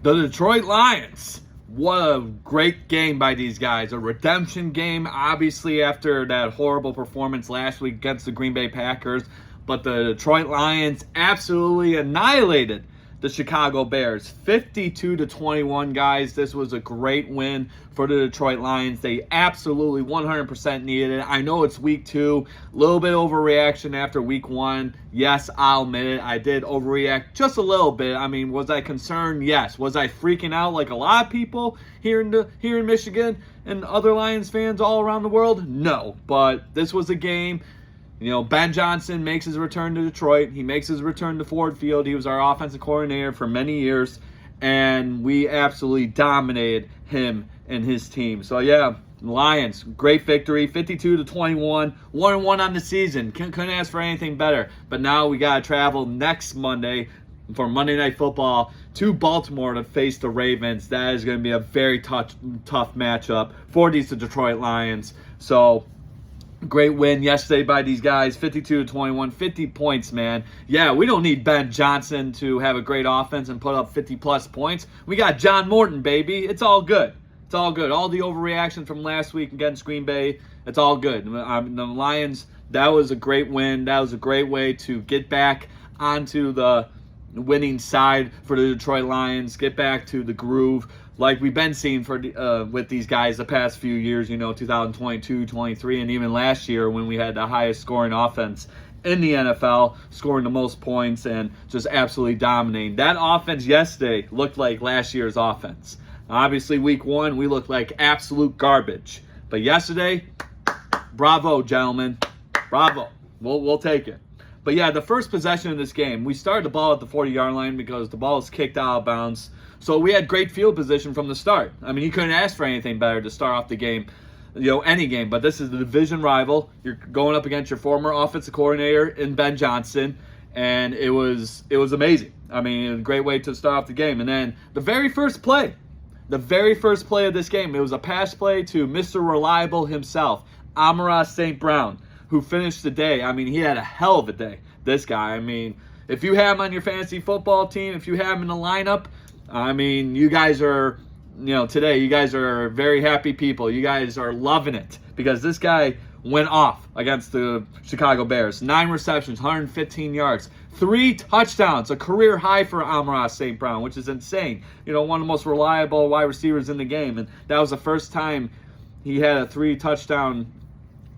The Detroit Lions. What a great game by these guys. A redemption game, obviously, after that horrible performance last week against the Green Bay Packers. But the Detroit Lions absolutely annihilated the Chicago Bears. 52-21, guys. This was a great win for the Detroit Lions. They absolutely 100% needed it. I know it's week 2. A little bit overreaction after week 1. Yes, I'll admit it. I did overreact just a little bit. I mean, was I concerned? Yes. Was I freaking out like a lot of people here in Michigan and other Lions fans all around the world? No. But this was a game. You know, Ben Johnson makes his return to Detroit. He makes his return to Ford Field. He was our offensive coordinator for many years, and we absolutely dominated him and his team. So, yeah, Lions, great victory, 52-21, 1-1 on the season. Couldn't ask for anything better. But now we got to travel next Monday for Monday Night Football to Baltimore to face the Ravens. That is going to be a very tough matchup for these Detroit Lions. So, great win yesterday by these guys, 52-21, 50 points, man. Yeah, we don't need Ben Johnson to have a great offense and put up 50-plus points. We got John Morton, baby. It's all good. It's all good. All the overreaction from last week against Green Bay, it's all good. The Lions, that was a great win. That was a great way to get back onto the winning side for the Detroit Lions, get back to the groove like we've been seeing with these guys the past few years, 2022, 23, and even last year when we had the highest scoring offense in the NFL, scoring the most points and just absolutely dominating. That offense yesterday looked like last year's offense. Obviously, week 1, we looked like absolute garbage. But yesterday, bravo, gentlemen. Bravo. We'll take it. But yeah, the first possession of this game, we started the ball at the 40-yard line because the ball was kicked out of bounds. So we had great field position from the start. I mean, you couldn't ask for anything better to start off the game, any game. But this is the division rival. You're going up against your former offensive coordinator in Ben Johnson, and it was amazing. I mean, a great way to start off the game. And then the very first play of this game, it was a pass play to Mr. Reliable himself, Amon-Ra St. Brown, who finished the day. I mean, he had a hell of a day, this guy. I mean, if you have him on your fantasy football team, if you have him in the lineup, I mean, you guys are, today, you guys are very happy people. You guys are loving it because this guy went off against the Chicago Bears. 9 receptions, 115 yards, 3 touchdowns, a career high for Amon-Ra St. Brown, which is insane. One of the most reliable wide receivers in the game. And that was the first time he had a 3-touchdown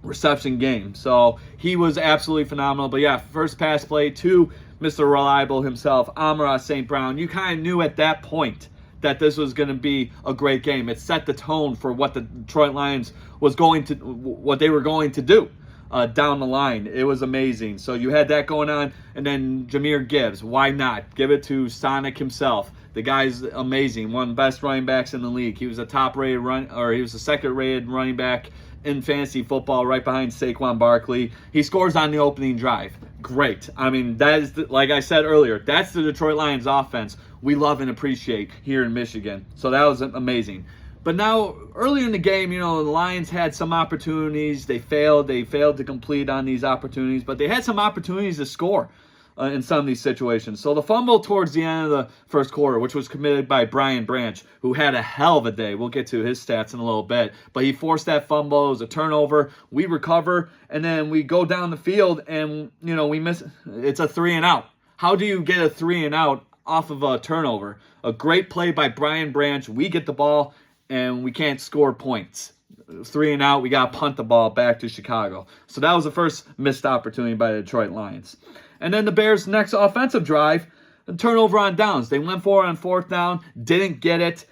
reception game. So he was absolutely phenomenal. But yeah, first pass play to Mr. Reliable himself, Amon-Ra St. Brown. You kind of knew at that point that this was going to be a great game. It set the tone for what the Detroit Lions what they were going to do down the line. It was amazing. So you had that going on, and then Jahmyr Gibbs. Why not? Give it to Sonic himself. The guy's amazing. One of the best running backs in the league. He was a he was a second-rated running back in fantasy football, right behind Saquon Barkley. He scores on the opening drive. Great. I mean, that is, like I said earlier, that's the Detroit Lions offense we love and appreciate here in Michigan. So that was amazing. But now, earlier in the game, the Lions had some opportunities. They failed to complete on these opportunities, but they had some opportunities to score in some of these situations. So the fumble towards the end of the first quarter, which was committed by Brian Branch, who had a hell of a day. We'll get to his stats in a little bit. But he forced that fumble. It was a turnover. We recover, and then we go down the field, and, we miss. It's a 3-and-out. How do you get a 3-and-out off of a turnover? A great play by Brian Branch. We get the ball, and we can't score points. 3-and-out. We got to punt the ball back to Chicago. So that was the first missed opportunity by the Detroit Lions. And then the Bears' next offensive drive, a turnover on downs. They went for it on 4th down, didn't get it.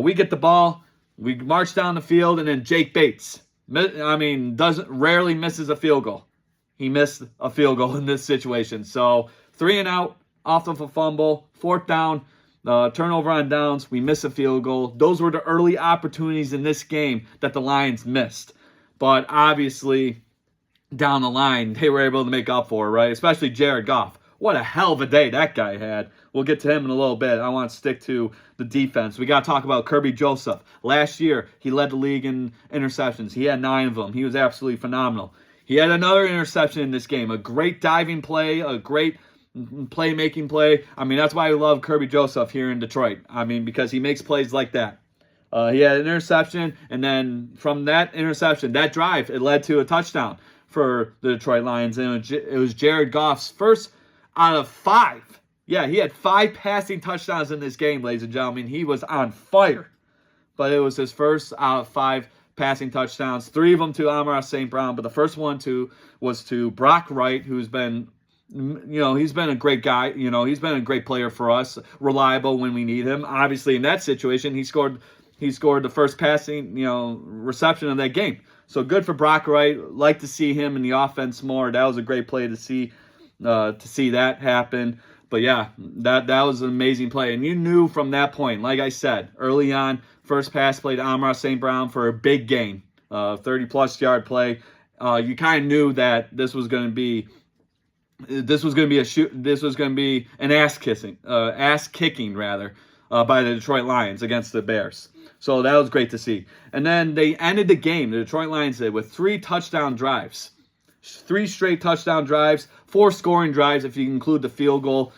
We get the ball. We march down the field, and then Jake Bates, rarely misses a field goal. He missed a field goal in this situation. So 3-and-out off of a fumble, 4th down, turnover on downs. We miss a field goal. Those were the early opportunities in this game that the Lions missed. But obviously, down the line, they were able to make up for it, right? Especially Jared Goff. What a hell of a day that guy had. We'll get to him in a little bit. I want to stick to the defense. We got to talk about Kirby Joseph. Last year, he led the league in interceptions. He had 9 of them. He was absolutely phenomenal. He had another interception in this game. A great diving play, a great playmaking play. I mean, that's why I love Kirby Joseph here in Detroit. I mean, because he makes plays like that. He had an interception, and then from that interception, that drive, it led to a touchdown for the Detroit Lions. And it was Jared Goff's first out of 5. Yeah, he had 5 passing touchdowns in this game, ladies and gentlemen. He was on fire. But it was his first out of 5 passing touchdowns. 3 of them to Amon-Ra St. Brown, but the first one was to Brock Wright, who's been, he's been a great guy. He's been a great player for us, reliable when we need him. Obviously, in that situation, he scored the first passing, reception of that game. So good for Brock Wright. Like to see him in the offense more. That was a great play to see that happen. But yeah, that was an amazing play. And you knew from that point, like I said, early on, first pass play to Amon-Ra St. Brown for a big gain, 30-plus yard play. You kind of knew that this was going to be an ass kicking by the Detroit Lions against the Bears. So that was great to see. And then they ended the game, the Detroit Lions did, with 3 touchdown drives. 3 straight touchdown drives, 4 scoring drives if you include the field goal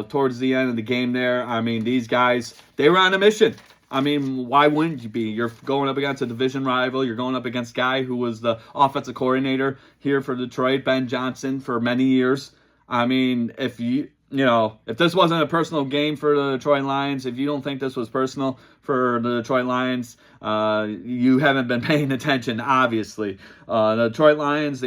towards the end of the game there. I mean, these guys, they were on a mission. I mean, why wouldn't you be? You're going up against a division rival. You're going up against a guy who was the offensive coordinator here for Detroit, Ben Johnson, for many years. I mean, if this wasn't a personal game for the Detroit Lions, if you don't think this was personal for the Detroit Lions, you haven't been paying attention, obviously. The Detroit Lions,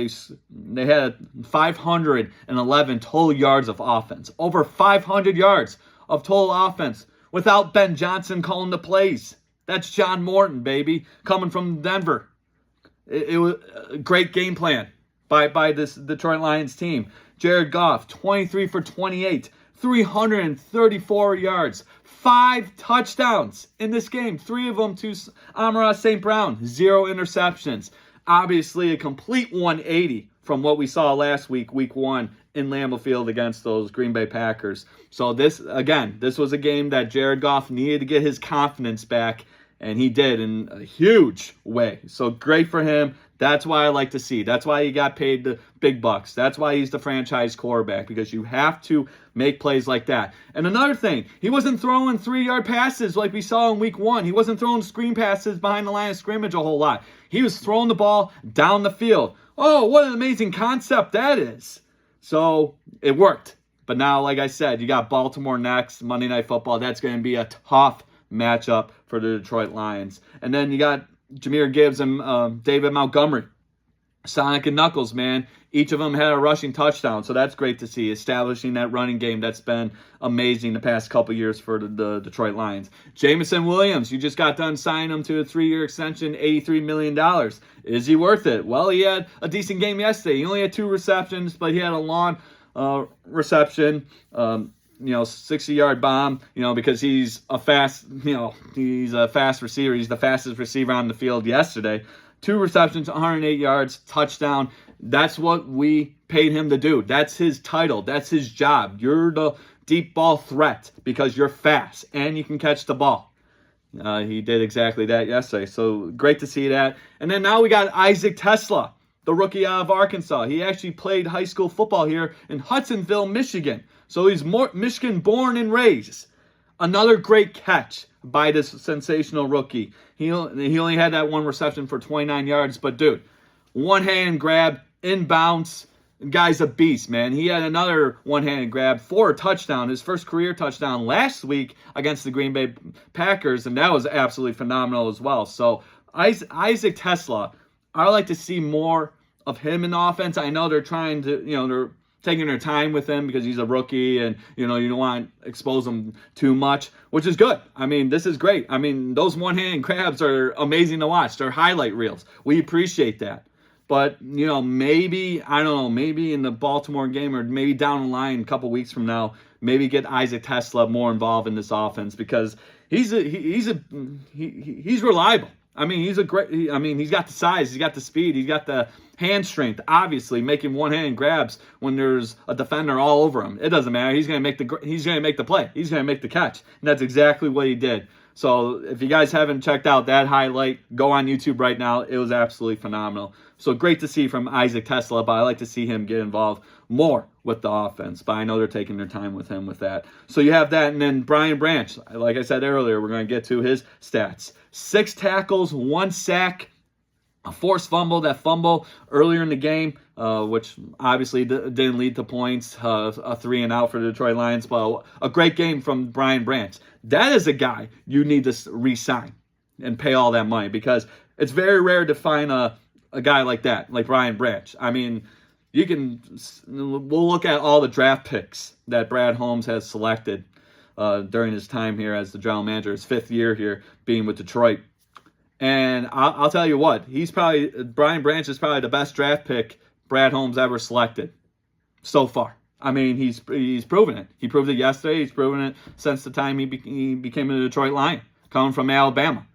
they had 511 total yards of offense. Over 500 yards of total offense without Ben Johnson calling the plays. That's John Morton, baby, coming from Denver. It was a great game plan by this Detroit Lions team. Jared Goff, 23 for 28, 334 yards, 5 touchdowns in this game. 3 of them to Amon-Ra St. Brown, 0 interceptions. Obviously, a complete 180 from what we saw last week, week 1, in Lambeau Field against those Green Bay Packers. So this was a game that Jared Goff needed to get his confidence back, and he did in a huge way. So great for him. That's why I like to see. That's why he got paid the big bucks. That's why he's the franchise quarterback, because you have to make plays like that. And another thing, he wasn't throwing 3-yard passes like we saw in week 1. He wasn't throwing screen passes behind the line of scrimmage a whole lot. He was throwing the ball down the field. Oh, what an amazing concept that is. So it worked. But now, like I said, you got Baltimore next, Monday Night Football. That's going to be a tough matchup for the Detroit Lions. And then you got Jahmyr Gibbs and David Montgomery. Sonic and Knuckles, man. Each of them had a rushing touchdown, so that's great to see. Establishing that running game that's been amazing the past couple years for the Detroit Lions. Jameson Williams, you just got done signing him to a 3-year extension, $83 million. Is he worth it? Well, he had a decent game yesterday. He only had 2 receptions, but he had a long reception. 60-yard bomb, because he's a fast receiver. He's the fastest receiver on the field yesterday. 2 receptions, 108 yards, touchdown. That's what we paid him to do. That's his title. That's his job. You're the deep ball threat because you're fast and you can catch the ball. He did exactly that yesterday. So great to see that. And then now we got Isaac Tesla, the rookie out of Arkansas. He actually played high school football here in Hudsonville, Michigan. So he's Michigan born and raised. Another great catch by this sensational rookie. He only had that 1 reception for 29 yards, but dude, one-hand grab, inbounds. The guy's a beast, man. He had another one-handed grab for a touchdown, his first career touchdown last week against the Green Bay Packers, and that was absolutely phenomenal as well. So Isaac Tesla, I like to see more of him in the offense. I know they're trying to, they're taking their time with him because he's a rookie and, you don't want to expose him too much, which is good. I mean, this is great. I mean, those one-hand grabs are amazing to watch. They're highlight reels. We appreciate that. But, maybe in the Baltimore game or maybe down the line a couple weeks from now, maybe get Isaac Tesla more involved in this offense because he's reliable. I mean, he's got the size, he's got the speed, he's got the hand strength, obviously, making one-hand grabs when there's a defender all over him. It doesn't matter. He's going to make the play. He's going to make the catch. And that's exactly what he did. So if you guys haven't checked out that highlight, go on YouTube right now. It was absolutely phenomenal. So great to see from Isaac Tesla, but I like to see him get involved more with the offense, but I know they're taking their time with him with that. So you have that, and then Brian Branch, like I said earlier, we're going to get to his stats. 6 tackles, 1 sack, a forced fumble. That fumble earlier in the game, which obviously didn't lead to points, a 3 and out for the Detroit Lions, but a great game from Brian Branch. That is a guy you need to re-sign and pay all that money, because it's very rare to find a guy like that, like Brian Branch. I mean, we'll look at all the draft picks that Brad Holmes has selected during his time here as the general manager, his 5th year here being with Detroit. And I'll tell you what, Brian Branch is probably the best draft pick Brad Holmes ever selected so far. I mean, he's proven it. He proved it yesterday. He's proven it since the time he became a Detroit Lion, coming from Alabama.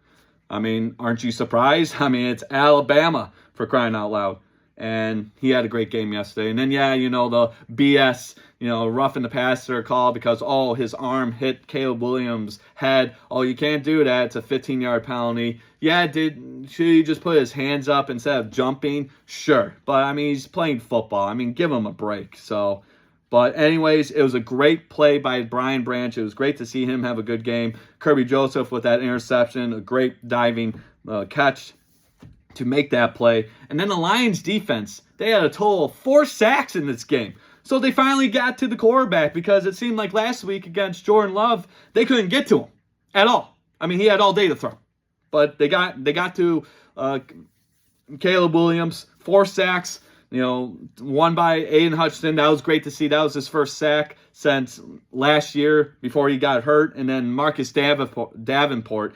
I mean, aren't you surprised? I mean, it's Alabama, for crying out loud. And he had a great game yesterday. And then, the BS, roughing the passer call because, his arm hit Caleb Williams' head. Oh, you can't do that. It's a 15-yard penalty. Yeah, should he just put his hands up instead of jumping? Sure. But, I mean, he's playing football. I mean, give him a break. So, but anyways, it was a great play by Brian Branch. It was great to see him have a good game. Kirby Joseph with that interception, a great diving catch to make that play. And then the Lions defense, they had a total of 4 sacks in this game. So they finally got to the quarterback, because it seemed like last week against Jordan Love, they couldn't get to him at all. I mean, he had all day to throw. But they got to Caleb Williams, 4 sacks, one by Aiden Hutchinson. That was great to see. That was his first sack since last year before he got hurt. And then Marcus Davenport,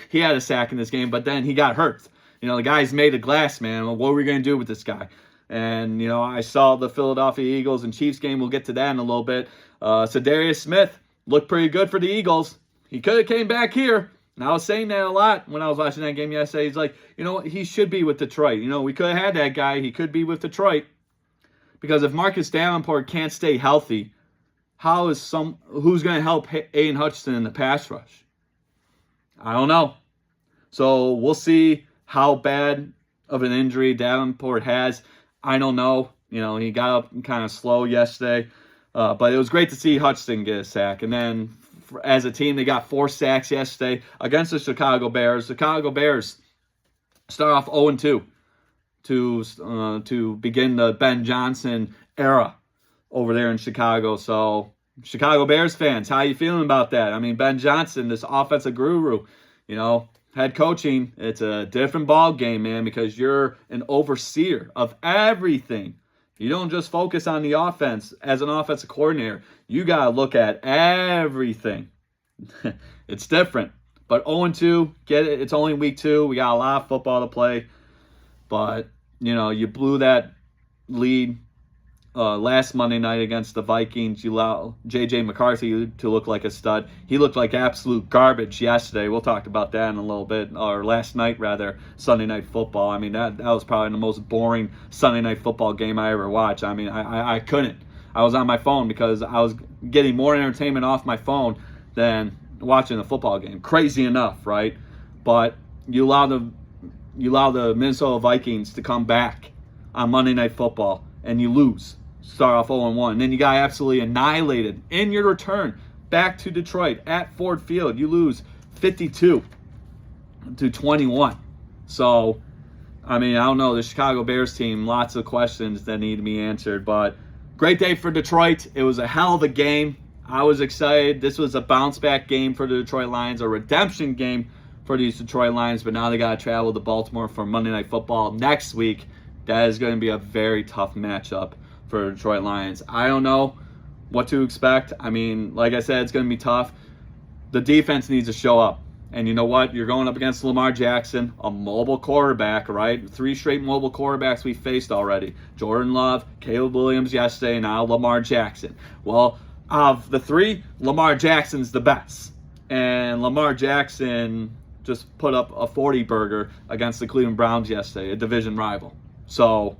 he had a sack in this game, but then he got hurt. The guy's made of glass, man. What are we going to do with this guy? And, I saw the Philadelphia Eagles and Chiefs game. We'll get to that in a little bit. So Darius Smith looked pretty good for the Eagles. He could have came back here. And I was saying that a lot when I was watching that game yesterday. He's like, he should be with Detroit. We could have had that guy. He could be with Detroit. Because if Marcus Davenport can't stay healthy, who's going to help Aiden Hutchinson in the pass rush? I don't know. So we'll see how bad of an injury Davenport has. I don't know. He got up kind of slow yesterday. But it was great to see Hutchinson get a sack. And then as a team, they got 4 sacks yesterday against the Chicago Bears. The Chicago Bears start off 0-2 to begin the Ben Johnson era over there in Chicago. So Chicago Bears fans, how you feeling about that? I mean, Ben Johnson, this offensive guru, head coaching, it's a different ball game, man, because you're an overseer of everything. You don't just focus on the offense as an offensive coordinator. You got to look at everything. It's different. But 0-2, get it. It's only week 2. We got a lot of football to play. But, you blew that lead last Monday night against the Vikings. You allowed J.J. McCarthy to look like a stud. He looked like absolute garbage yesterday. We'll talk about that in a little bit, or last night rather, Sunday Night Football. I mean, that was probably the most boring Sunday Night Football game I ever watched. I mean, I couldn't. I was on my phone because I was getting more entertainment off my phone than watching a football game. Crazy enough, right? But you allow the Minnesota Vikings to come back on Monday Night Football, and you lose. Start off 0-1. And then you got absolutely annihilated in your return back to Detroit at Ford Field. You lose 52-21. So, I mean, I don't know. The Chicago Bears team, lots of questions that need to be answered. But great day for Detroit. It was a hell of a game. I was excited. This was a bounce-back game for the Detroit Lions, a redemption game for these Detroit Lions. But now they got to travel to Baltimore for Monday Night Football next week. That is going to be a very tough matchup for the Detroit Lions. I don't know what to expect. I mean, like I said, it's going to be tough. The defense needs to show up. And you know what? You're going up against Lamar Jackson, a mobile quarterback, right? 3 straight mobile quarterbacks we faced already. Jordan Love, Caleb Williams yesterday, and now Lamar Jackson. Well, of the 3, Lamar Jackson's the best. And Lamar Jackson just put up a 40-burger against the Cleveland Browns yesterday, a division rival. So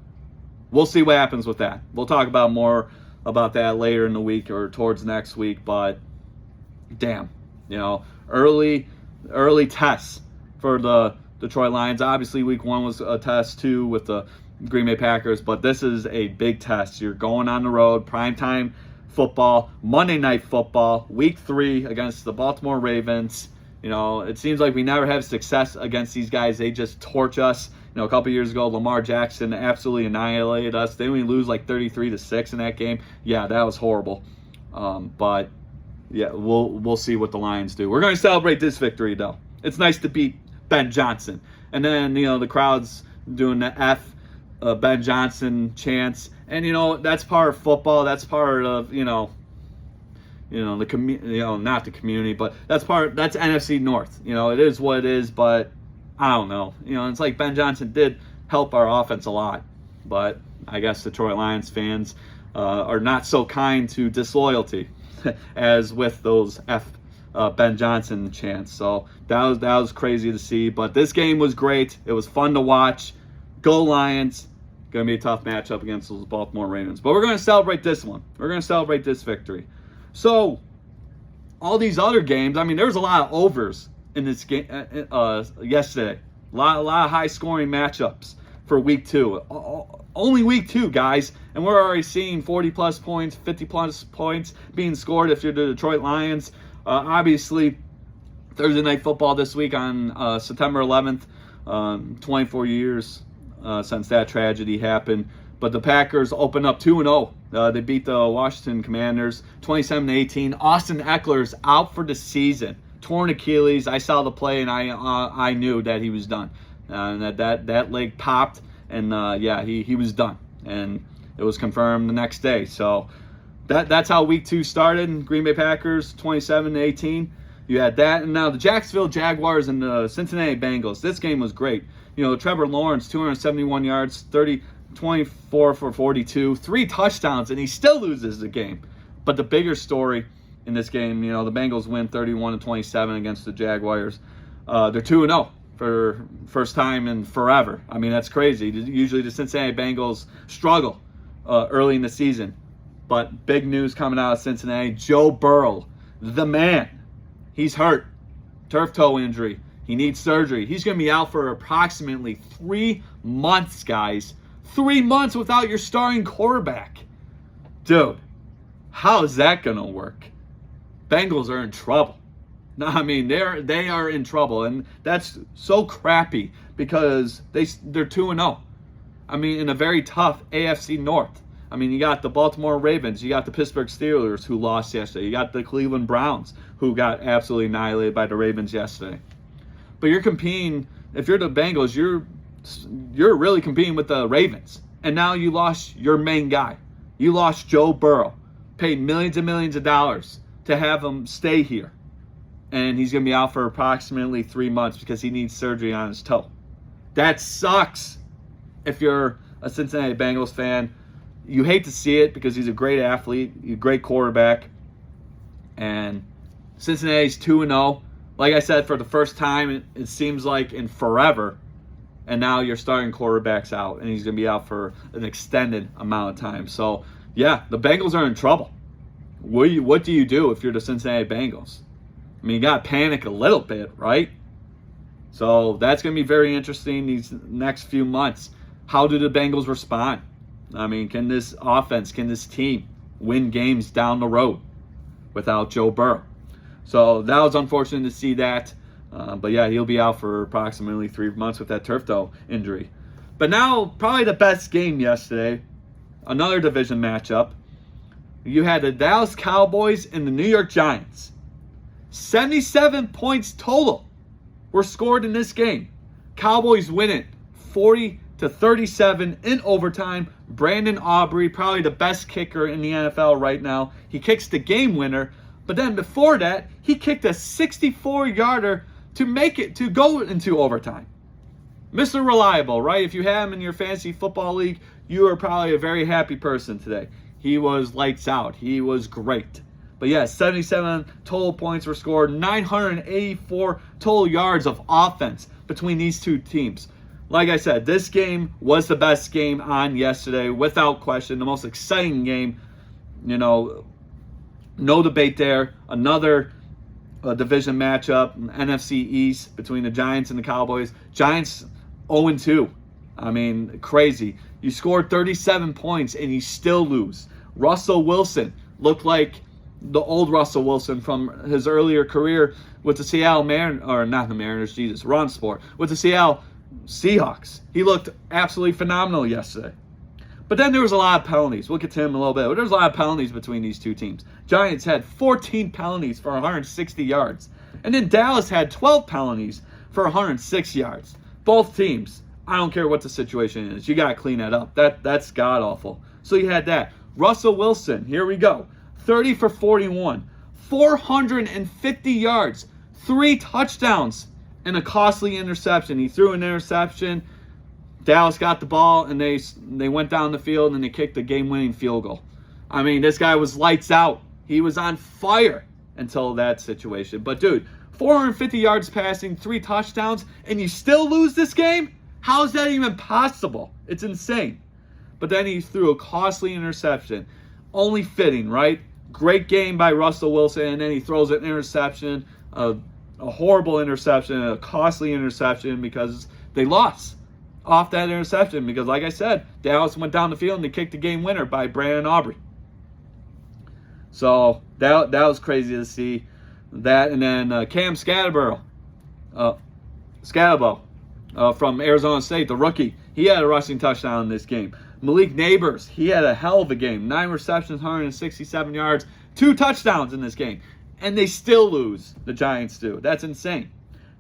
we'll see what happens with that. We'll talk about more about that later in the week or towards next week. But damn, early tests for the Detroit Lions. Obviously, week 1 was a test too with the Green Bay Packers, but this is a big test. You're going on the road, primetime football, Monday Night Football, Week 3 against the Baltimore Ravens. You know, it seems like we never have success against these guys. They just torch us. You know, a couple years ago, Lamar Jackson absolutely annihilated us. Didn't we lose like 33-6 in that game? Yeah, that was horrible. But yeah, we'll see what the Lions do. We're going to celebrate this victory, though. It's nice to beat Ben Johnson. And then, you know, the crowd's doing the F Ben Johnson chants. And, you know, that's part of football. That's part of, not the community, but that's NFC North. You know, it is what it is, but I don't know. You know, it's like Ben Johnson did help our offense a lot, but I guess Detroit Lions fans are not so kind to disloyalty as with those Ben Johnson chants. So that was crazy to see, but this game was great. It was fun to watch. Go Lions. Going to be a tough matchup against those Baltimore Ravens, but we're going to celebrate this one. We're going to celebrate this victory. So all these other games, I mean, there was a lot of overs in this game yesterday. A lot of high-scoring matchups for Week 2. Only Week 2, guys, and we're already seeing 40-plus points, 50-plus points being scored if you're the Detroit Lions. Obviously, Thursday Night Football this week on September 11th, 24 years since that tragedy happened. But the Packers open up 2-0. They beat the Washington Commanders 27-18. Austin Eckler's out for the season. Torn Achilles. I saw the play and I knew that he was done. And that leg popped and he was done. And it was confirmed the next day. So that's how Week 2 started. Green Bay Packers 27-18. You had that, and now the Jacksonville Jaguars and the Cincinnati Bengals. This game was great. You know, Trevor Lawrence 271 yards, 24 for 42, 3 touchdowns, and he still loses the game. But the bigger story in this game, you know, the Bengals win 31-27 against the Jaguars. They're 2-0 for first time in forever. I mean, that's crazy. Usually the Cincinnati Bengals struggle early in the season. But big news coming out of Cincinnati. Joe Burrow, the man, he's hurt. Turf toe injury. He needs surgery. He's going to be out for approximately 3 months, guys. 3 months without your starting quarterback. Dude, how is that going to work? Bengals are in trouble. No, I mean, they are in trouble, and that's so crappy because they're 2-0. I mean, in a very tough AFC North. I mean, you got the Baltimore Ravens, you got the Pittsburgh Steelers who lost yesterday, you got the Cleveland Browns who got absolutely annihilated by the Ravens yesterday. But you're competing, if you're the Bengals, you're really competing with the Ravens. And now you lost your main guy. You lost Joe Burrow. Paid millions and millions of dollars to have him stay here. And he's going to be out for approximately 3 months because he needs surgery on his toe. That sucks if you're a Cincinnati Bengals fan. You hate to see it because he's a great athlete, a great quarterback. And Cincinnati's 2-0. Like I said, for the first time, it seems like in forever. And now your starting quarterback's out, and he's going to be out for an extended amount of time. So, yeah, the Bengals are in trouble. What do you do if you're the Cincinnati Bengals? I mean, you got to panic a little bit, right? So that's going to be very interesting these next few months. How do the Bengals respond? I mean, can this offense, can this team win games down the road without Joe Burrow? So that was unfortunate to see that. But yeah, he'll be out for approximately 3 months with that turf toe injury. But now, probably the best game yesterday, another division matchup. You had the Dallas Cowboys and the New York Giants. 77 points total were scored in this game. Cowboys win it 40-37 in overtime. Brandon Aubrey, probably the best kicker in the NFL right now. He kicks the game winner. But then before that, he kicked a 64-yarder to go into overtime. Mr. Reliable, right? If you have him in your fantasy football league, you are probably a very happy person today. He was lights out. He was great. But yeah, 77 total points were scored, 984 total yards of offense between these two teams. Like I said, this game was the best game on yesterday, without question. The most exciting game, you know, no debate there. Another division matchup, NFC East, between the Giants and the Cowboys. Giants 0-2. I mean, crazy. You scored 37 points and you still lose. Russell Wilson looked like the old Russell Wilson from his earlier career with the Seattle Mariners, or not the Mariners, Jesus, Ron Sport, with the Seattle Seahawks. He looked absolutely phenomenal yesterday. But then there was a lot of penalties. We'll get to him in a little bit. But there was a lot of penalties between these two teams. Giants had 14 penalties for 160 yards. And then Dallas had 12 penalties for 106 yards. Both teams, I don't care what the situation is, you got to clean that up. That's god-awful. So you had that. Russell Wilson, here we go. 30 for 41. 450 yards. 3 touchdowns. And a costly interception. He threw an interception. Dallas got the ball, and they went down the field, and they kicked the game-winning field goal. I mean, this guy was lights out. He was on fire until that situation. But, dude, 450 yards passing, 3 touchdowns, and you still lose this game? How is that even possible? It's insane. But then he threw a costly interception. Only fitting, right? Great game by Russell Wilson, and then he throws an interception, a horrible interception, a costly interception because they lost off that interception because, like I said, Dallas went down the field and they kicked the game winner by Brandon Aubrey. So that was crazy to see that. And then Cam Scatterbo from Arizona State, the rookie, he had a rushing touchdown in this game. Malik Neighbors, he had a hell of a game. 9 receptions, 167 yards, 2 touchdowns in this game. And they still lose. The Giants do. That's insane.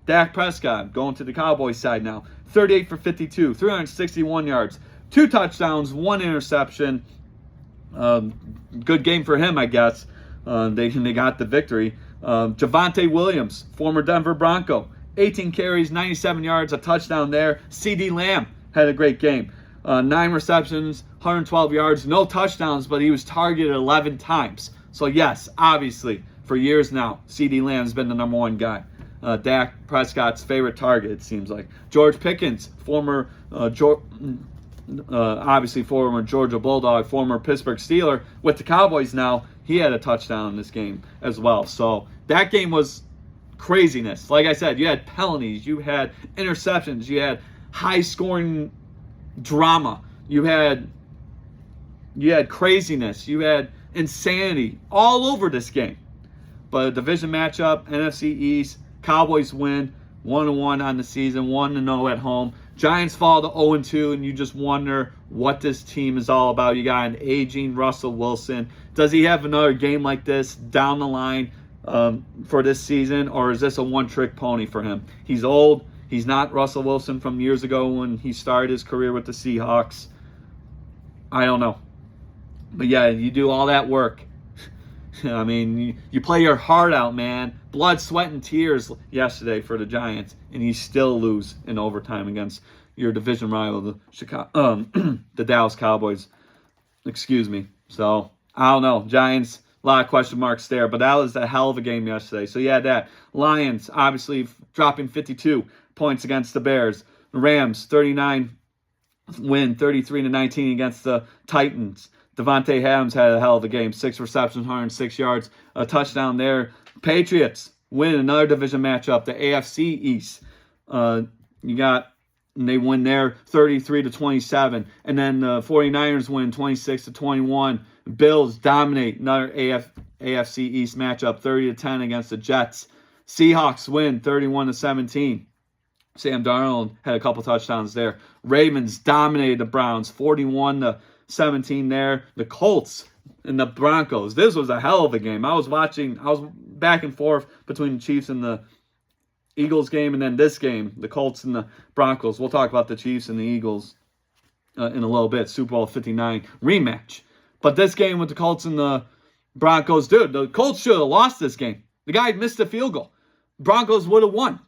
Dak Prescott going to the Cowboys side now. 38 for 52, 361 yards, 2 touchdowns, 1 interception. Good game for him, I guess. They got the victory. Javonte Williams, former Denver Bronco, 18 carries, 97 yards, a touchdown there. CD Lamb had a great game. 9 receptions, 112 yards, no touchdowns, but he was targeted 11 times. So yes, obviously, for years now, CD Lamb's been the number 1 guy. Dak Prescott's favorite target, it seems like. George Pickens, obviously former Georgia Bulldog, former Pittsburgh Steeler, with the Cowboys now, he had a touchdown in this game as well. So that game was craziness. Like I said, you had penalties, you had interceptions, you had high-scoring drama, you had craziness, you had insanity all over this game. But a division matchup, NFC East, Cowboys win 1-1 on the season, 1-0 at home. Giants fall to 0-2, and you just wonder what this team is all about. You got an aging Russell Wilson. Does he have another game like this down the line for this season, or is this a one-trick pony for him? He's old. He's not Russell Wilson from years ago when he started his career with the Seahawks. I don't know. But yeah, you do all that work. I mean, you play your heart out, man. Blood, sweat, and tears yesterday for the Giants, and you still lose in overtime against your division rival, the Dallas Cowboys. Excuse me. So, I don't know. Giants, a lot of question marks there, but that was a hell of a game yesterday. So, yeah, that. Lions, obviously, dropping 52 points against the Bears. The Rams, 39 win, 33-19 against the Titans. Devontae Adams had a hell of a game. 6 receptions, 106 yards, a touchdown there. Patriots win another division matchup, the AFC East. They win there 33-27. And then the 49ers win 26-21. Bills dominate another AFC East matchup, 30-10 against the Jets. Seahawks win 31-17. Sam Darnold had a couple touchdowns there. Ravens dominated the Browns 41-17 there. The Colts and the Broncos. This was a hell of a game. I was back and forth between the Chiefs and the Eagles game, and then this game, the Colts and the Broncos. We'll talk about the Chiefs and the Eagles in a little bit. Super Bowl 59 rematch. But this game with the Colts and the Broncos, dude, the Colts should have lost this game. The guy missed a field goal. Broncos would have won.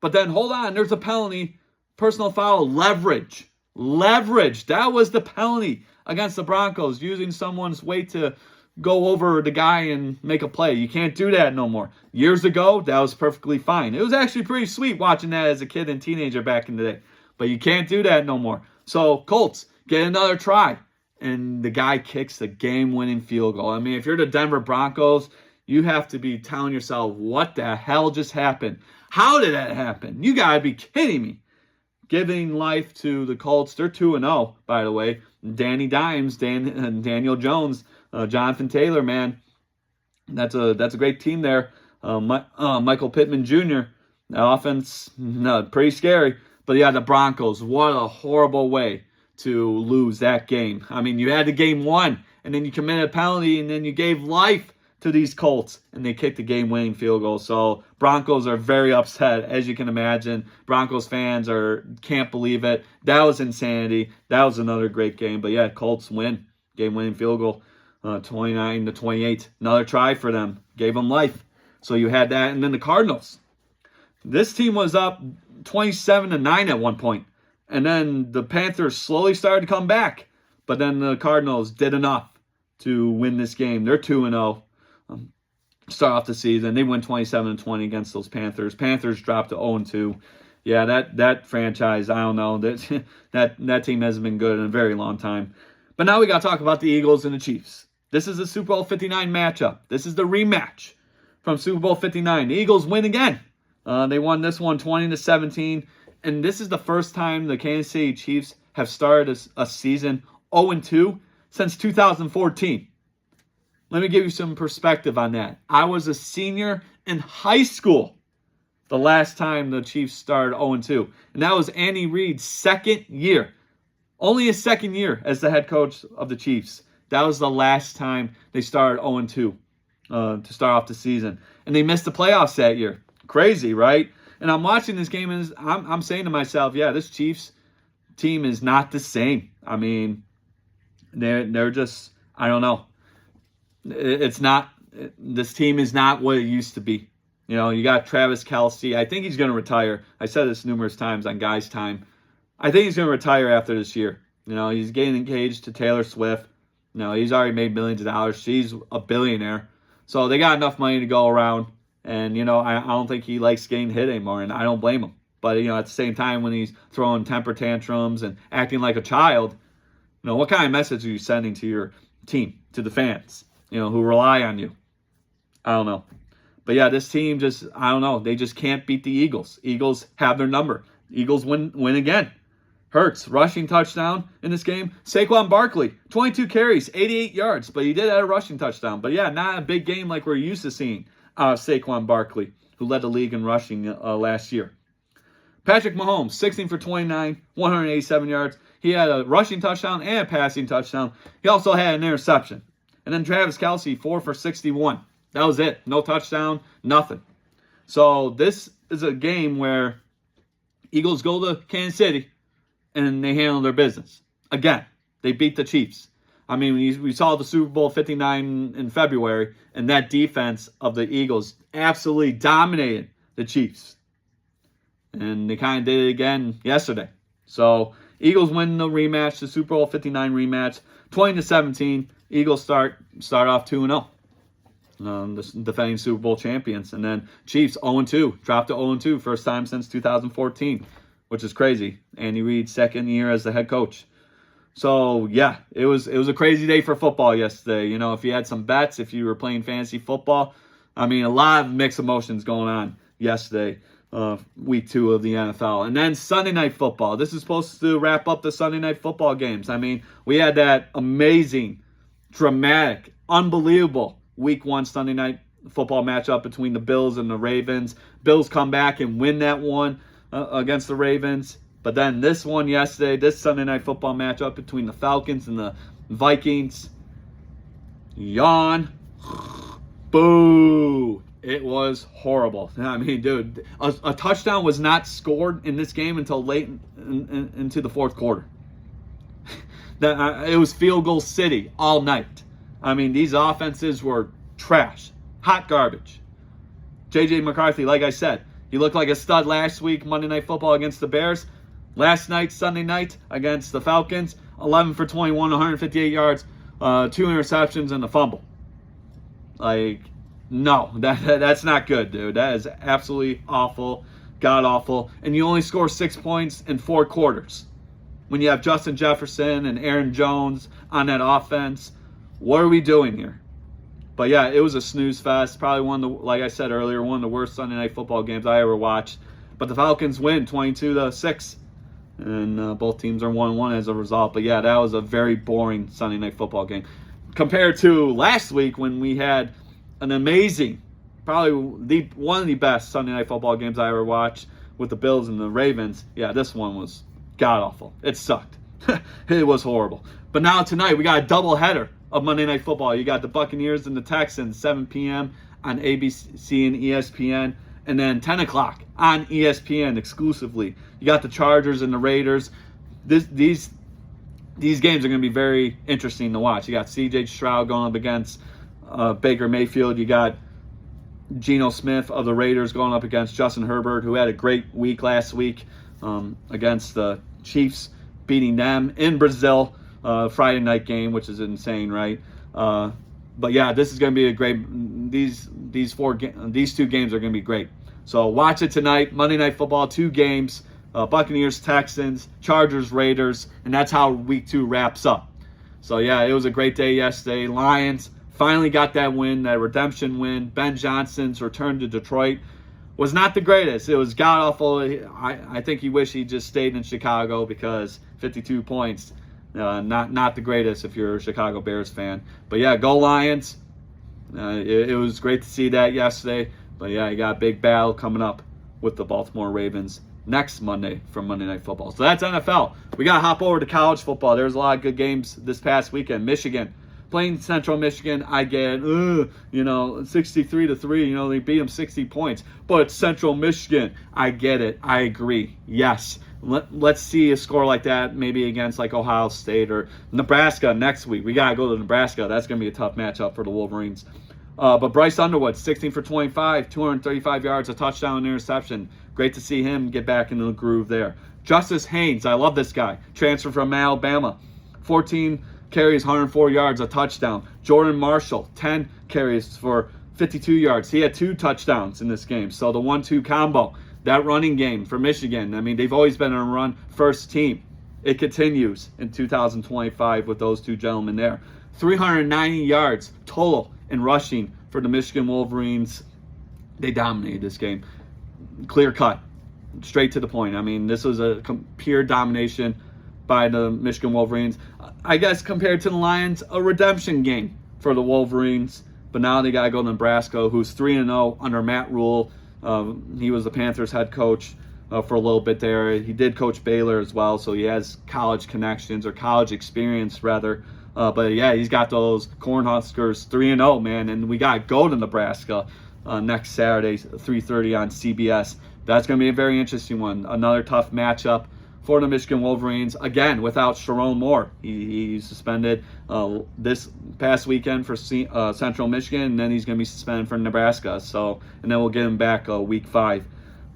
But then, hold on, there's a penalty. Personal foul, leverage. That was the penalty against the Broncos, using someone's weight to go over the guy and make a play. You can't do that no more. Years ago, that was perfectly fine. It was actually pretty sweet watching that as a kid and teenager back in the day. But you can't do that no more. So, Colts, get another try. And the guy kicks the game-winning field goal. I mean, if you're the Denver Broncos, you have to be telling yourself, what the hell just happened? How did that happen? You got to be kidding me. giving life to the Colts. They're 2-0, by the way. Danny Dimes, Daniel Jones, Jonathan Taylor, man. That's a great team there. Michael Pittman Jr. The offense, no, pretty scary. But yeah, the Broncos, what a horrible way to lose that game. I mean, you had the game won, and then you committed a penalty, and then you gave life to these Colts, and they kicked the game-winning field goal. So Broncos are very upset, as you can imagine. Broncos fans can't believe it. That was insanity. That was another great game. But yeah, Colts win. Game-winning field goal, 29-28. Another try for them. Gave them life. So you had that. And then the Cardinals. This team was up 27-9 at one point. And then the Panthers slowly started to come back. But then the Cardinals did enough to win this game. They're 2-0. Start off the season. They win 27-20 against those Panthers. Panthers dropped to 0-2. Yeah, that franchise, I don't know. That team hasn't been good in a very long time. But now we got to talk about the Eagles and the Chiefs. This is the Super Bowl 59 matchup. This is the rematch from Super Bowl 59. The Eagles win again. They won this one 20-17. And this is the first time the Kansas City Chiefs have started a season 0-2 since 2014. Let me give you some perspective on that. I was a senior in high school the last time the Chiefs started 0-2. And that was Andy Reid's second year. Only his second year as the head coach of the Chiefs. That was the last time they started 0-2 to start off the season. And they missed the playoffs that year. Crazy, right? And I'm watching this game and I'm saying to myself, yeah, this Chiefs team is not the same. I mean, they're just, I don't know. It's not, this team is not what it used to be. You know, you got Travis Kelce. I think he's going to retire. I said this numerous times on Guys Time. I think he's going to retire after this year. You know, he's getting engaged to Taylor Swift. You know, he's already made millions of dollars. She's a billionaire. So they got enough money to go around. And, you know, I don't think he likes getting hit anymore, and I don't blame him. But, you know, at the same time, when he's throwing temper tantrums and acting like a child, you know, what kind of message are you sending to your team, to the fans, you know, who rely on you? I don't know. But, yeah, this team just, I don't know. They just can't beat the Eagles. Eagles have their number. Eagles win again. Hurts, rushing touchdown in this game. Saquon Barkley, 22 carries, 88 yards. But he did have a rushing touchdown. But, yeah, not a big game like we're used to seeing Saquon Barkley, who led the league in rushing last year. Patrick Mahomes, 16 for 29, 187 yards. He had a rushing touchdown and a passing touchdown. He also had an interception. And then Travis Kelce, 4 for 61. That was it. No touchdown, nothing. So this is a game where Eagles go to Kansas City and they handle their business. Again, they beat the Chiefs. I mean, we saw the Super Bowl 59 in February, and that defense of the Eagles absolutely dominated the Chiefs. And they kind of did it again yesterday. So Eagles win the rematch, the Super Bowl 59 rematch, 20-17. Eagles start off 2-0. The defending Super Bowl champions. And then Chiefs 0-2, dropped to 0-2, first time since 2014, which is crazy. Andy Reid's second year as the head coach. So, yeah, it was a crazy day for football yesterday. You know, if you had some bets, if you were playing fantasy football, I mean, a lot of mixed emotions going on yesterday, week 2 of the NFL. And then Sunday Night Football. This is supposed to wrap up the Sunday Night Football games. I mean, we had that amazing, dramatic, unbelievable Week 1 Sunday Night Football matchup between the Bills and the Ravens. Bills come back and win that one against the Ravens. But then this one yesterday, this Sunday Night Football matchup between the Falcons and the Vikings. Yawn. Boo. It was horrible. I mean, dude, a touchdown was not scored in this game until late into the fourth quarter. It was field goal city all night. I mean, these offenses were trash. Hot garbage. J.J. McCarthy, like I said, he looked like a stud last week, Monday Night Football against the Bears. Last night, Sunday night, against the Falcons, 11 for 21, 158 yards, 2 interceptions, and a fumble. Like, no, that's not good, dude. That is absolutely awful, god-awful. And you only score 6 points in 4 quarters. When you have Justin Jefferson and Aaron Jones on that offense, what are we doing here? But yeah, it was a snooze fest. Probably one of the, like I said earlier, one of the worst Sunday Night Football games I ever watched. But the Falcons win 22-6. and both teams are 1-1 as a result. But yeah, that was a very boring Sunday Night Football game compared to last week when we had an amazing, probably one of the best Sunday Night Football games I ever watched with the Bills and the Ravens. Yeah, this one was god-awful. It sucked. It was horrible. But now tonight, we got a doubleheader of Monday Night Football. You got the Buccaneers and the Texans, 7 p.m. on ABC and ESPN. And then 10 o'clock on ESPN exclusively. You got the Chargers and the Raiders. These games are going to be very interesting to watch. You got C.J. Stroud going up against Baker Mayfield. You got Geno Smith of the Raiders going up against Justin Herbert, who had a great week last week against the Chiefs, beating them in Brazil. Friday night game, which is insane, right? But yeah, this is going to be a great. These two games are going to be great. So watch it tonight. Monday Night Football, 2 games: Buccaneers, Texans, Chargers, Raiders, and that's how Week 2 wraps up. So yeah, it was a great day yesterday. Lions finally got that win, that redemption win. Ben Johnson's return to Detroit was not the greatest. It was god awful. I think he wished he just stayed in Chicago because 52 points. Not the greatest if you're a Chicago Bears fan. But yeah, go Lions. It was great to see that yesterday. But yeah, you got a big battle coming up with the Baltimore Ravens next Monday from Monday Night Football. So that's NFL. We got to hop over to college football. There's a lot of good games this past weekend. Michigan playing Central Michigan. I get, 63-3. They beat them 60 points. But Central Michigan, I get it. I agree. Yes. Let's see a score like that maybe against like Ohio State or Nebraska next week. We got to go to Nebraska. That's going to be a tough matchup for the Wolverines. But Bryce Underwood, 16 for 25, 235 yards, a touchdown and interception. Great to see him get back into the groove there. Justice Haynes, I love this guy. Transfer from Alabama. 14 carries, 104 yards, a touchdown. Jordan Marshall, 10 carries for 52 yards. He had 2 touchdowns in this game. So the 1-2 combo. That running game for Michigan, I mean, they've always been a run-first team. It continues in 2025 with those 2 gentlemen there. 390 yards total in rushing for the Michigan Wolverines. They dominated this game. Clear cut. Straight to the point. I mean, this was a pure domination by the Michigan Wolverines. I guess compared to the Lions, a redemption game for the Wolverines. But now they got to go to Nebraska, who's 3-0 under Matt Rule. He was the Panthers head coach for a little bit there. He did coach Baylor as well, so he has college connections or college experience rather. But yeah, he's got those Cornhuskers 3-0, man. And we got to go to Nebraska next Saturday, 3:30 on CBS. That's going to be a very interesting one. Another tough matchup for the Michigan Wolverines. Again, without Sharon Moore. He's suspended this past weekend for Central Michigan, and then he's going to be suspended for Nebraska. And then we'll get him back week 5.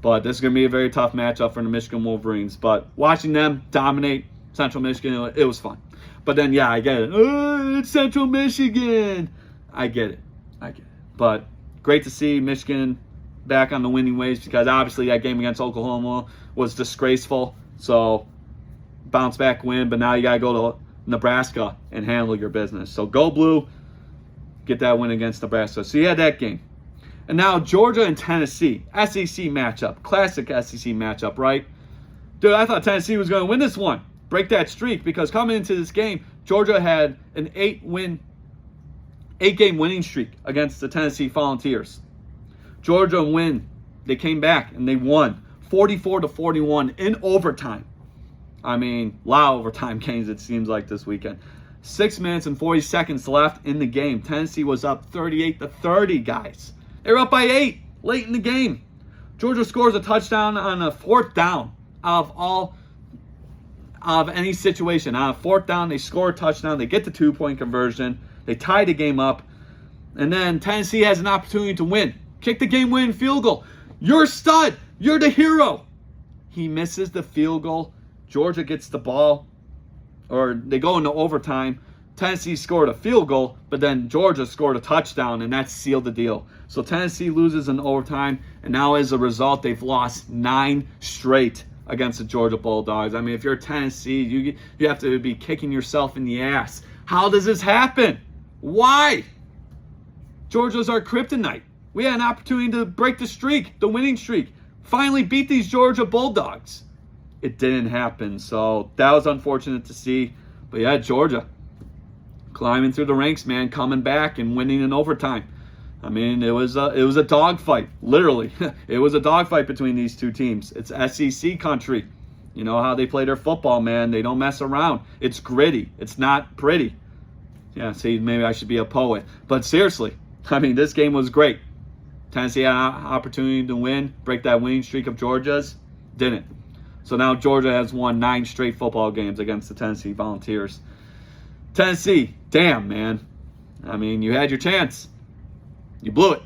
But this is going to be a very tough matchup for the Michigan Wolverines. But watching them dominate Central Michigan, it was fun. But then, yeah, I get it. Oh, it's Central Michigan. I get it. But great to see Michigan back on the winning ways because obviously that game against Oklahoma was disgraceful. So, bounce back win, but now you got to go to Nebraska and handle your business. So, go blue, get that win against Nebraska. So, you had that game. And now, Georgia and Tennessee, SEC matchup, classic SEC matchup, right? Dude, I thought Tennessee was going to win this one, break that streak, because coming into this game, Georgia had an 8-game winning streak against the Tennessee Volunteers. Georgia win. They came back and they won 44-41 in overtime. I mean, a lot of overtime games it seems like this weekend. 6 minutes and 40 seconds left in the game. Tennessee was up 38-30, guys. They were up by 8 late in the game. Georgia scores a touchdown on a 4th down out of any situation. On a 4th down, they score a touchdown. They get the 2-point conversion. They tie the game up. And then Tennessee has an opportunity to win. Kick the game-winning field goal. You're a stud. You're the hero. He misses the field goal. Georgia gets the ball. Or they go into overtime. Tennessee scored a field goal, but then Georgia scored a touchdown, and that sealed the deal. So Tennessee loses in overtime, and now as a result, they've lost 9 straight against the Georgia Bulldogs. I mean, if you're Tennessee, you have to be kicking yourself in the ass. How does this happen? Why? Georgia's our kryptonite. We had an opportunity to break the streak, the winning streak. Finally beat these Georgia Bulldogs. it didn't happen. So that was unfortunate to see. But yeah, Georgia climbing through the ranks, man, coming back and winning in overtime. I mean, it was a dogfight, literally. It was a dogfight between these two teams. It's SEC country. You know how they play their football, man. They don't mess around. It's gritty. It's not pretty. Yeah, see, maybe I should be a poet. But seriously, I mean, this game was great. Tennessee had an opportunity to win, break that winning streak of Georgia's. Didn't. So now Georgia has won 9 straight football games against the Tennessee Volunteers. Tennessee, damn, man. I mean, you had your chance. You blew it.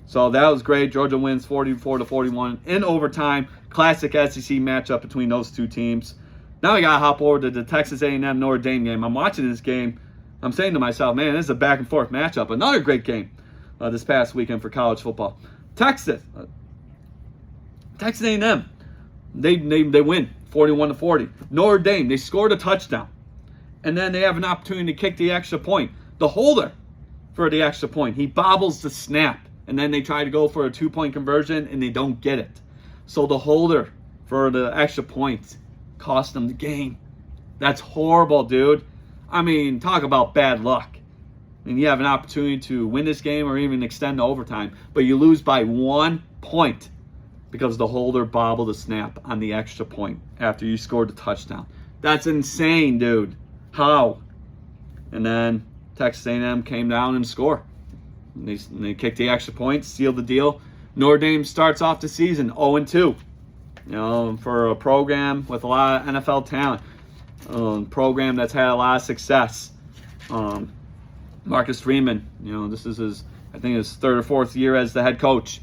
So that was great. Georgia wins 44-41 in overtime. Classic SEC matchup between those two teams. Now I got to hop over to the Texas A&M Notre Dame game. I'm watching this game. I'm saying to myself, man, this is a back-and-forth matchup. Another great game this past weekend for college football. Texas A&M, they win 41-40. Notre Dame, they scored a touchdown. And then they have an opportunity to kick the extra point. The holder for the extra point, he bobbles the snap. And then they try to go for a 2-point conversion, and they don't get it. So the holder for the extra point cost them the game. That's horrible, dude. I mean, talk about bad luck. I mean, you have an opportunity to win this game or even extend to overtime, but you lose by 1 point because the holder bobbled the snap on the extra point after you scored the touchdown. That's insane, dude. How? And then Texas A&M came down and scored. And they kicked the extra point, sealed the deal. Notre Dame starts off the season 0-2. You know, for a program with a lot of NFL talent, program that's had a lot of success. Marcus Freeman, you know, this is his 3rd or 4th year as the head coach.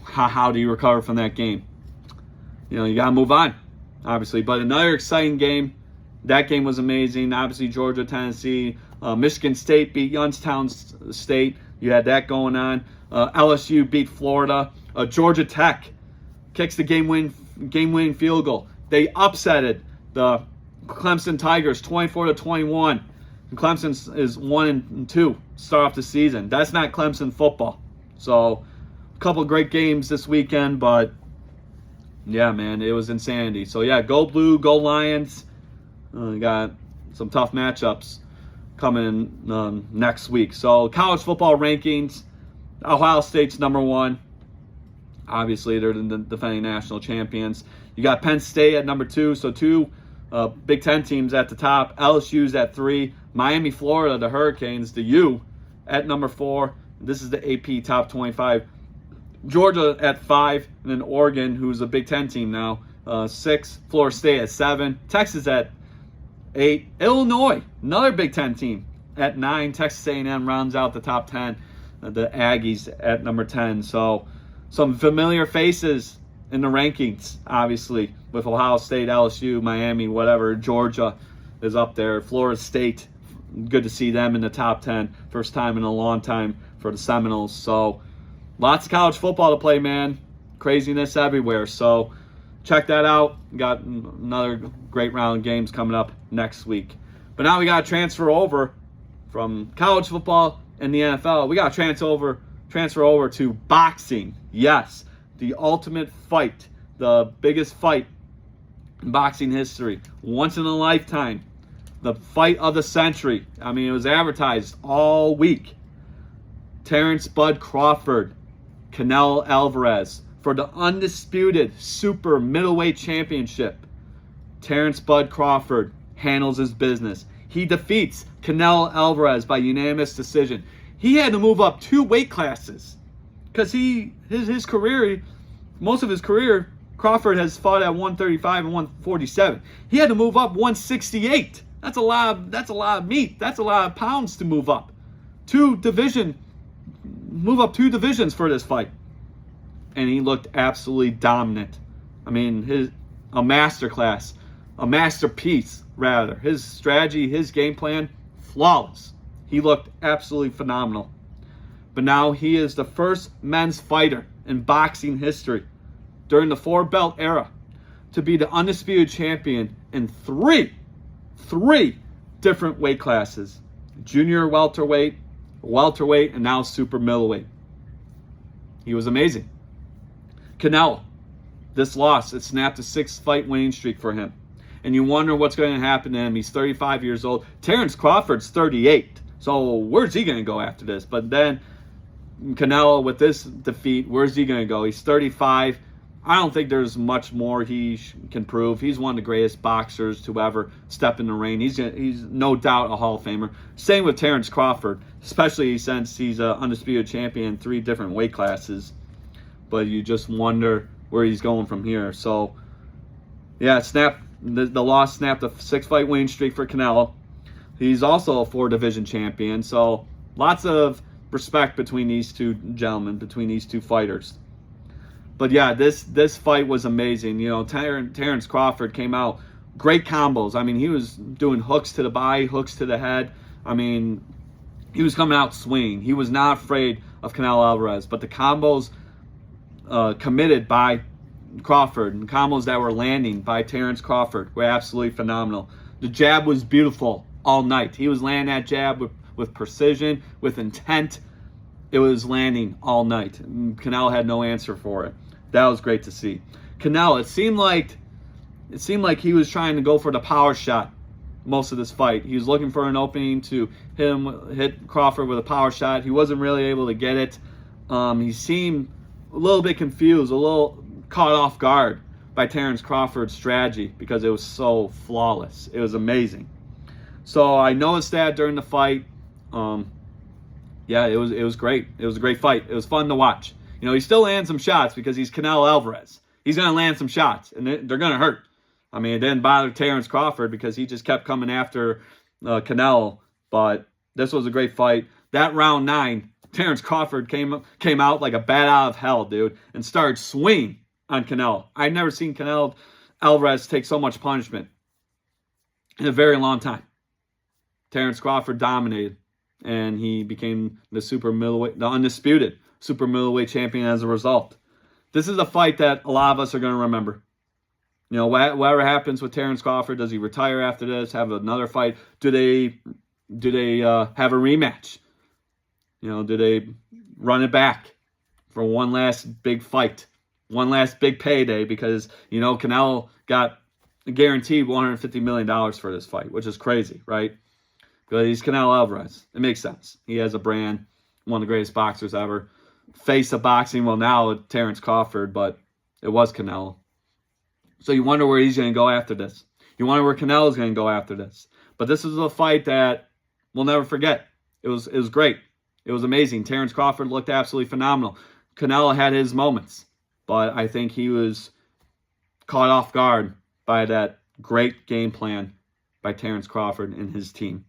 How do you recover from that game? You know, you got to move on, obviously. But another exciting game. That game was amazing. Obviously, Georgia, Tennessee, Michigan State beat Youngstown State. You had that going on. LSU beat Florida. Georgia Tech kicks the game-winning field goal. They upsetted the Clemson Tigers 24-21. And Clemson is 1-2 to start off the season. That's not Clemson football. So, a couple of great games this weekend, but yeah, man, it was insanity. So yeah, go Blue, go Lions. Got some tough matchups coming next week. So college football rankings, Ohio State's number 1. Obviously, they're the defending national champions. You got Penn State at number 2. So 2 Big Ten teams at the top. LSU's at 3. Miami, Florida, the Hurricanes, the U, at number 4. This is the AP Top 25. Georgia at 5. And then Oregon, who's a Big Ten team now, 6. Florida State at 7. Texas at 8. Illinois, another Big Ten team, at 9. Texas A&M rounds out the top 10. The Aggies at number 10. So some familiar faces in the rankings, obviously, with Ohio State, LSU, Miami, whatever. Georgia is up there. Florida State, good to see them in the top 10. First time in a long time for the Seminoles. So lots of college football to play, man. Craziness everywhere. So check that out. Got another great round of games coming up next week. But now we got to transfer over from college football and the NFL. We got to transfer over to boxing. Yes, the ultimate fight, the biggest fight in boxing history. Once in a lifetime. The fight of the century. I mean, it was advertised all week. Terrence Bud Crawford, Canelo Alvarez, for the undisputed super middleweight championship. Terrence Bud Crawford handles his business. He defeats Canelo Alvarez by unanimous decision. He had to move up 2 weight classes because his career, most of his career, Crawford has fought at 135 and 147. He had to move up 168. That's a lot of meat. That's a lot of pounds to move up. Move up 2 divisions for this fight. And he looked absolutely dominant. I mean, a masterclass, a masterpiece, rather. His strategy, his game plan, flawless. He looked absolutely phenomenal. But now he is the first men's fighter in boxing history during the 4-belt era to be the undisputed champion in three different weight classes. Junior welterweight, welterweight, and now super middleweight. He was amazing. Canelo, this loss, it snapped a 6-fight winning streak for him. And you wonder what's going to happen to him. He's 35 years old. Terrence Crawford's 38. So where's he going to go after this? But then Canelo, with this defeat, where's he going to go? He's 35. I don't think there's much more he can prove. He's one of the greatest boxers to ever step in the ring. He's no doubt a Hall of Famer. Same with Terrence Crawford, especially since he's an undisputed champion in 3 different weight classes. But you just wonder where he's going from here. So, yeah, the loss snapped a 6-fight winning streak for Canelo. He's also a 4-division champion. So, lots of respect between these two gentlemen, between these two fighters. But yeah, this fight was amazing. You know, Terrence Crawford came out, great combos. I mean, he was doing hooks to the body, hooks to the head. I mean, he was coming out swinging. He was not afraid of Canelo Alvarez. But the combos committed by Crawford and combos that were landing by Terrence Crawford were absolutely phenomenal. The jab was beautiful all night. He was landing that jab with precision, with intent. It was landing all night. Canelo had no answer for it. That was great to see. Canelo, it seemed like he was trying to go for the power shot most of this fight. He was looking for an opening to hit Crawford with a power shot. He wasn't really able to get it. He seemed a little bit confused, a little caught off guard by Terrence Crawford's strategy because it was so flawless. It was amazing. So I noticed that during the fight. Yeah, it was great. It was a great fight. It was fun to watch. You know, he still lands some shots because he's Canelo Alvarez. He's going to land some shots, and they're going to hurt. I mean, it didn't bother Terrence Crawford because he just kept coming after Canelo. But this was a great fight. That round 9, Terrence Crawford came out like a bat out of hell, dude, and started swinging on Canelo. I've never seen Canelo Alvarez take so much punishment in a very long time. Terrence Crawford dominated, and he became the undisputed super middleweight champion as a result. This is a fight that a lot of us are going to remember. You know, whatever happens with Terrence Crawford, does he retire after this, have another fight? Do they have a rematch? You know, do they run it back for one last big fight, one last big payday? Because, you know, Canelo got guaranteed $150 million for this fight, which is crazy, right? Because he's Canelo Alvarez. It makes sense. He has a brand, one of the greatest boxers ever. Face of boxing, well, now Terrence Crawford, but it was Canelo. So you wonder where he's going to go after this. You wonder where Canelo's going to go after this. But this is a fight that we'll never forget. It was great. It was amazing. Terrence Crawford looked absolutely phenomenal. Canelo had his moments, but I think he was caught off guard by that great game plan by Terrence Crawford and his team.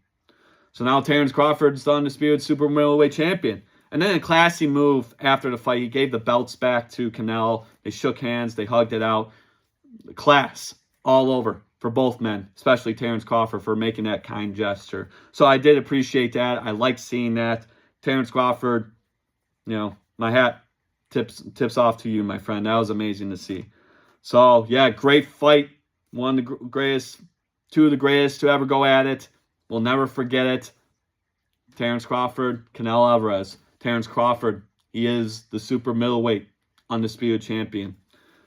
So now Terrence Crawford's the undisputed super middleweight champion. And then a classy move after the fight, he gave the belts back to Canelo. They shook hands. They hugged it out. Class all over for both men, especially Terrence Crawford for making that kind gesture. So I did appreciate that. I liked seeing that. Terrence Crawford, you know, my hat tips off to you, my friend. That was amazing to see. So, yeah, great fight. One of the greatest, two of the greatest to ever go at it. We'll never forget it. Terrence Crawford, Canelo Alvarez. Terrence Crawford, he is the super middleweight undisputed champion.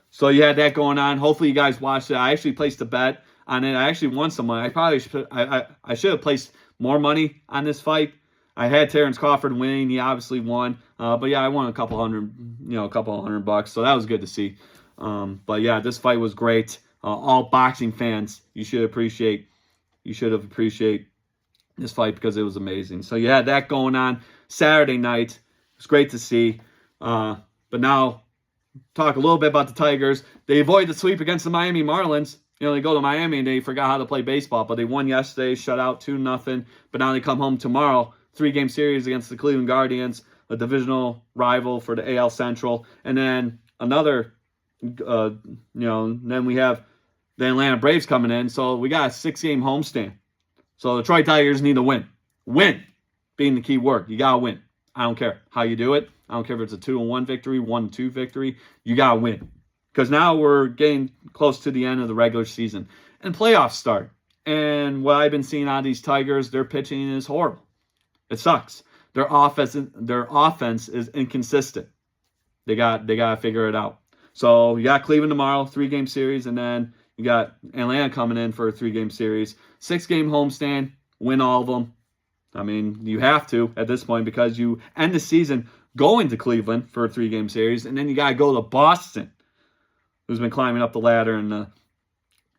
So you had that going on. Hopefully you guys watched it. I actually placed a bet on it. I actually won some money. I probably should have placed more money on this fight. I had Terrence Crawford winning. He obviously won. But yeah, I won a couple hundred bucks. So that was good to see. But yeah, this fight was great. All boxing fans, you should have appreciated this fight because it was amazing. So you had that going on Saturday night. It was great to see. But now, talk a little bit about the Tigers. They avoided the sweep against the Miami Marlins. You know, they go to Miami and they forgot how to play baseball, but they won yesterday, shut out 2-0. But now they come home tomorrow, 3-game series against the Cleveland Guardians, a divisional rival for the AL Central. And then another, then we have the Atlanta Braves coming in. So we got a 6-game homestand. So the Detroit Tigers need to win. Win being the key word. You got to win. I don't care how you do it. I don't care if it's a 2-1 victory, 1-2 victory. You got to win. Because now we're getting close to the end of the regular season. And playoffs start. And what I've been seeing out of these Tigers, their pitching is horrible. It sucks. Their offense is inconsistent. They got to figure it out. So you got Cleveland tomorrow, 3-game series, and then you got Atlanta coming in for a 3-game series. 6-game homestand, win all of them. I mean, you have to at this point because you end the season going to Cleveland for a 3-game series, and then you got to go to Boston, who's been climbing up the ladder in the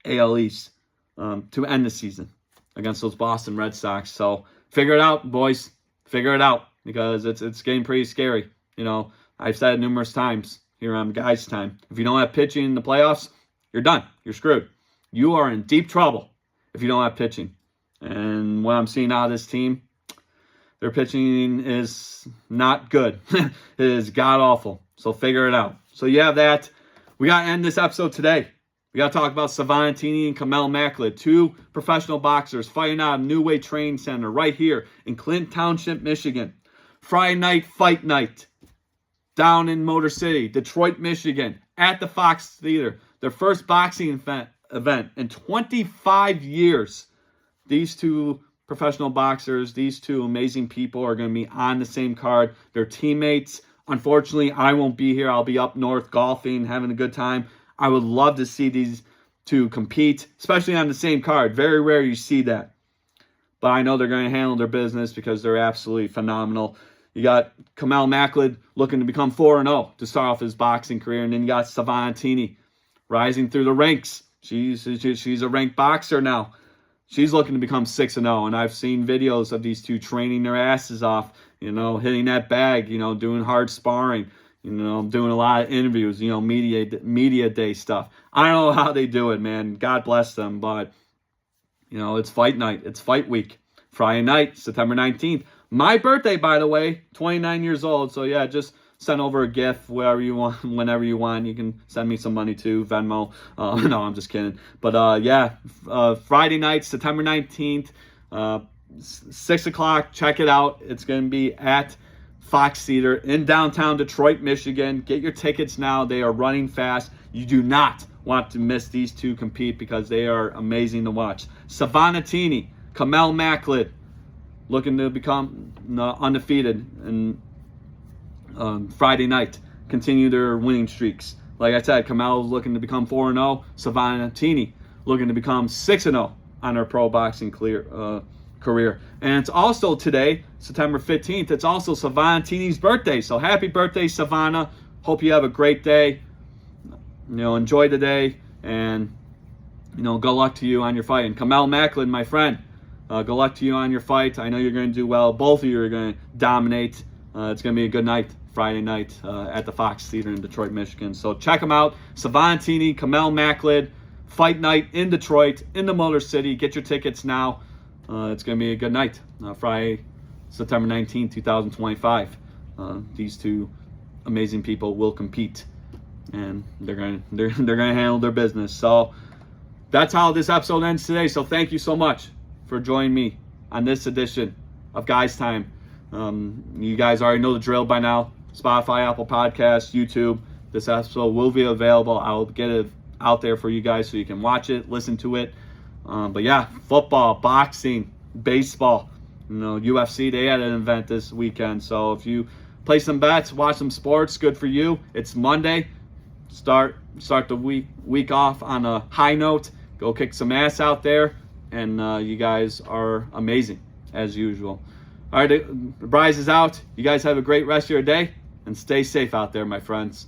AL East, to end the season against those Boston Red Sox. So figure it out, boys. Figure it out because it's getting pretty scary. You know, I've said it numerous times here on Guys Time. If you don't have pitching in the playoffs, you're done. You're screwed. You are in deep trouble if you don't have pitching. And what I'm seeing out of this team, their pitching is not good. It is god-awful. So figure it out. So you have that. We got to end this episode today. We got to talk about Savantini and Kamel Macklin, 2 professional boxers fighting out of New Way Training Center right here in Clinton Township, Michigan. Friday night fight night down in Motor City, Detroit, Michigan, at the Fox Theater. Their first boxing event in 25 years. These 2 professional boxers, these 2 amazing people are going to be on the same card. They're teammates. Unfortunately, I won't be here. I'll be up north golfing, having a good time. I would love to see these 2 compete, especially on the same card. Very rare you see that. But I know they're going to handle their business because they're absolutely phenomenal. You got Kamel Macklin looking to become 4-0 to start off his boxing career. And then you got Savantini rising through the ranks. She's a ranked boxer now. She's looking to become 6-0, and I've seen videos of these 2 training their asses off, you know, hitting that bag, you know, doing hard sparring, you know, doing a lot of interviews, you know, media day stuff. I don't know how they do it, man. God bless them, but, you know, it's fight night. It's fight week. Friday night, September 19th. My birthday, by the way, 29 years old, so yeah, just send over a gift, whatever you want, whenever you want. You can send me some money too, Venmo. No, I'm just kidding. But yeah, Friday night, September 19th, 6 o'clock. Check it out. It's going to be at Fox Theater in downtown Detroit, Michigan. Get your tickets now. They are running fast. You do not want to miss these 2 compete because they are amazing to watch. Savantini, Kamel Macklin, looking to become undefeated and Friday night, continue their winning streaks. Like I said, Kamel's looking to become 4-0. Savantini looking to become 6-0 on her pro boxing career. And it's also today, September 15th, it's also Savantini's birthday. So happy birthday, Savannah. Hope you have a great day. You know, enjoy the day. And, you know, good luck to you on your fight. And Kamel Macklin, my friend, good luck to you on your fight. I know you're going to do well. Both of you are going to dominate. It's going to be a good night, Friday night, at the Fox Theater in Detroit, Michigan. So check them out. Savantini, Kamel Macklin, fight night in Detroit, in the Motor City. Get your tickets now. It's going to be a good night. Friday, September 19, 2025. These 2 amazing people will compete, and they're going to handle their business. So that's how this episode ends today. So thank you so much for joining me on this edition of Guys Time. You guys already know the drill by now. Spotify, Apple Podcasts, YouTube. This episode will be available. I'll get it out there for you guys so you can watch it, listen to it. But yeah, football, boxing, baseball, you know, UFC, they had an event this weekend. So if you play some bets, watch some sports, good for you. It's Monday. Start the week off on a high note. Go kick some ass out there. And you guys are amazing, as usual. All right, the prize is out. You guys have a great rest of your day, and stay safe out there, my friends.